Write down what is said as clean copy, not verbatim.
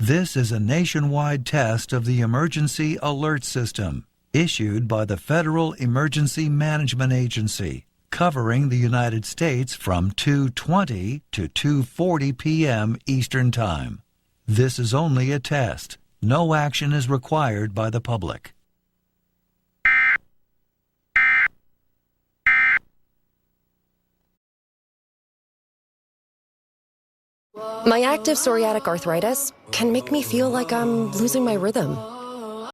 This is a nationwide test of the Emergency Alert System, issued by the Federal Emergency Management Agency, covering the United States from 2:20 to 2:40 p.m. Eastern Time. This is only a test. No action is required by the public. My active psoriatic arthritis can make me feel like I'm losing my rhythm.